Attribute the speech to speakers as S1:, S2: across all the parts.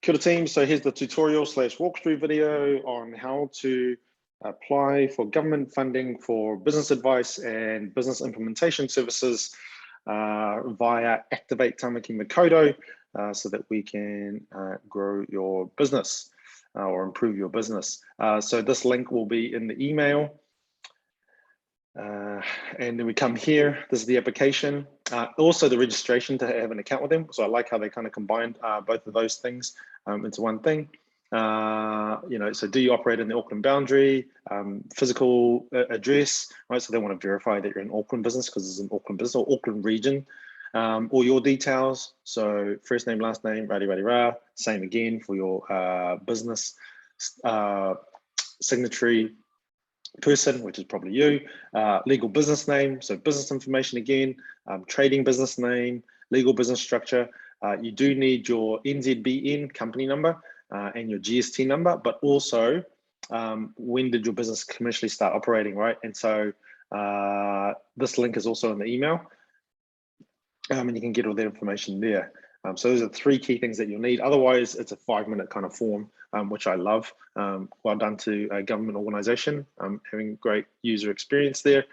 S1: Kia ora team, so here's the tutorial / walkthrough video on how to apply for government funding for business advice and business implementation services via Activate Tamaki Makaurau so that we can grow your business or improve your business. So this link will be in the email. And then we come here, this is the application, also the registration to have an account with them. So I like how they kind of combined both of those things into one thing. So do you operate in the Auckland boundary, physical address, right? So they want to verify that you're an Auckland business because it's an Auckland business or Auckland region. All your details, so first name, last name, rah, same again for your business signatory person, which is probably you, legal business name, so business information again, trading business name, legal business structure. You do need your NZBN company number and your GST number, but also when did your business commercially start operating, right? And so this link is also in the email, and you can get all that information there. So those are three key things that you'll need. Otherwise, it's a 5-minute kind of form, which I love. Well done to a government organization, having great user experience there.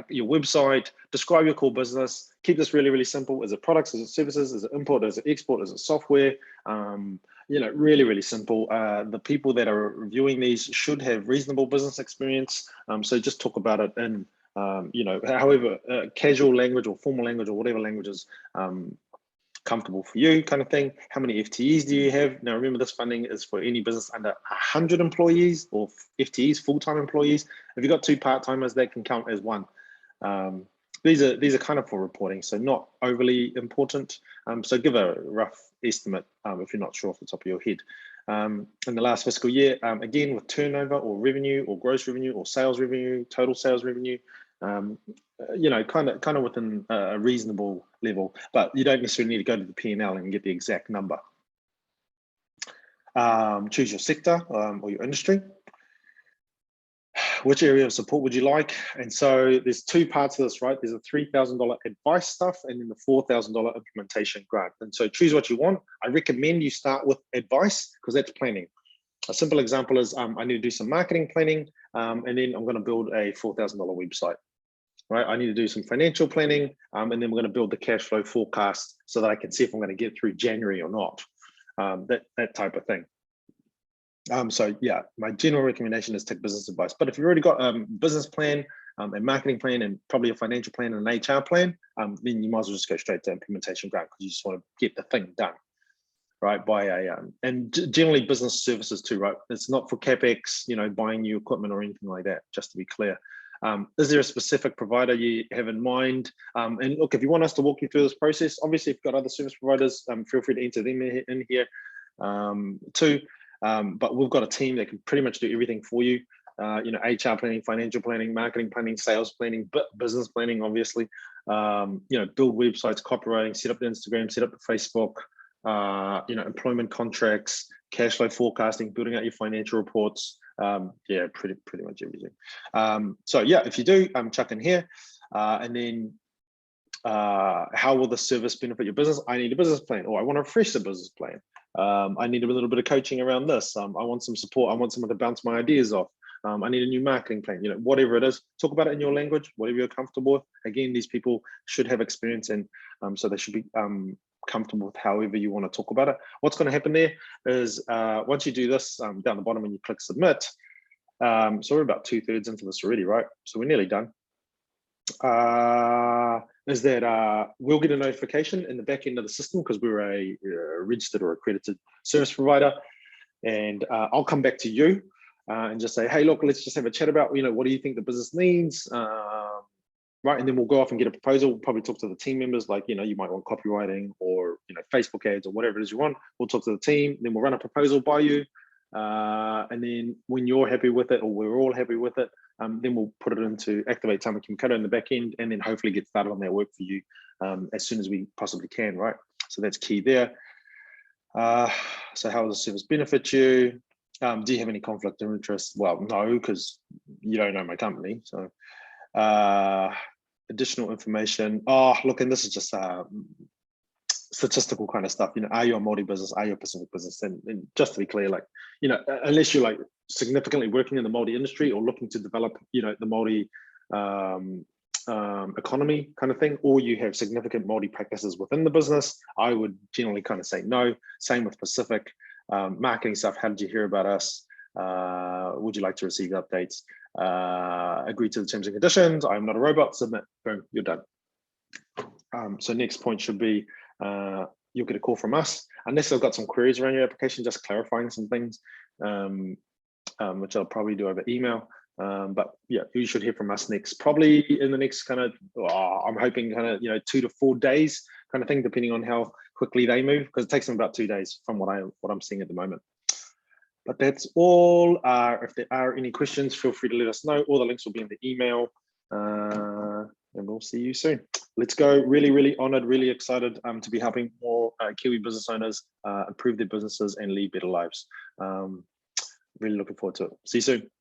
S1: Your website, describe your core business. Keep this really, really simple. Is it products? Is it services? Is it import? Is it export? Is it software? Really, really simple. The people that are reviewing these should have reasonable business experience. So just talk about it in, however, casual language or formal language or whatever language is comfortable for you kind of thing. How many FTEs do you have? Now, remember, this funding is for any business under 100 employees or FTEs, full-time employees. If you've got 2 part-timers, they can count as 1. These are kind of for reporting, so not overly important. So give a rough estimate if you're not sure off the top of your head. In the last fiscal year, again, with turnover or revenue or gross revenue or sales revenue, total sales revenue, kind of within a reasonable level, but you don't necessarily need to go to the P&L and get the exact number. Choose your sector or your industry. Which area of support would you like? And so there's 2 parts of this, right? There's a $3,000 advice stuff and then the $4,000 implementation grant. And so choose what you want. I recommend you start with advice because that's planning. A simple example is I need to do some marketing planning and then I'm going to build a $4,000 website. Right, I need to do some financial planning, and then we're going to build the cash flow forecast so that I can see if I'm going to get through January or not. That type of thing. So yeah, my general recommendation is take business advice. But if you've already got a business plan, a marketing plan, and probably a financial plan and an HR plan, then you might as well just go straight to implementation grant because you just want to get the thing done, right? By a and generally business services too, right? It's not for capex, buying new equipment or anything like that. Just to be clear. Is there a specific provider you have in mind? And look, if you want us to walk you through this process, obviously if you've got other service providers, feel free to enter them in here too. But we've got a team that can pretty much do everything for you. HR planning, financial planning, marketing planning, sales planning, business planning, obviously. Build websites, copywriting, set up the Instagram, set up the Facebook, employment contracts, cash flow forecasting, building out your financial reports. Yeah, pretty much everything. So yeah, if you do, chuck in here, and then how will the service benefit your business? I need a business plan, or I want to refresh the business plan. I need a little bit of coaching around this. I want some support. I want someone to bounce my ideas off. I need a new marketing plan. Whatever it is, talk about it in your language, whatever you're comfortable with. Again, these people should have experience, and so they should be comfortable with however you want to talk about it. What's going to happen there is once you do this down the bottom when you click submit, so we're about 2/3 into this already, right? So we're nearly done. Is that we'll get a notification in the back end of the system because we're a registered or accredited service provider, and I'll come back to you and just say, hey, look, let's just have a chat about what do you think the business needs. Right, and then we'll go off and get a proposal. We'll probably talk to the team members, like, you might want copywriting or, Facebook ads or whatever it is you want. We'll talk to the team, then we'll run a proposal by you. And then when you're happy with it, or we're all happy with it, then we'll put it into Activate Tamaki Makaurau in the back end and then hopefully get started on that work for you as soon as we possibly can, right? So that's key there. So how will the service benefit you? Do you have any conflict of interest? Well, no, because you don't know my company. So additional information. Oh, look, and this is just statistical kind of stuff. Are you a Māori business? Are you a Pacific business? And just to be clear, like, unless you're like significantly working in the Māori industry or looking to develop, the Māori economy kind of thing, or you have significant Māori practices within the business, I would generally kind of say no. Same with Pacific. Marketing stuff, how did you hear about us? Would you like to receive updates? Agree to the terms and conditions. I'm not a robot. Submit. Boom, you're done. So next point should be, you'll get a call from us, unless I've got some queries around your application, just clarifying some things, which I'll probably do over email. But yeah, you should hear from us next, probably in the next kind of, I'm hoping kind of, 2 to 4 days kind of thing, depending on how quickly they move, because it takes them about 2 days from what I'm seeing at the moment. But that's all. If there are any questions, feel free to let us know. All the links will be in the email, and we'll see you soon. Let's go. Really, really honored, really excited to be helping more Kiwi business owners improve their businesses and lead better lives. Really looking forward to it. See you soon.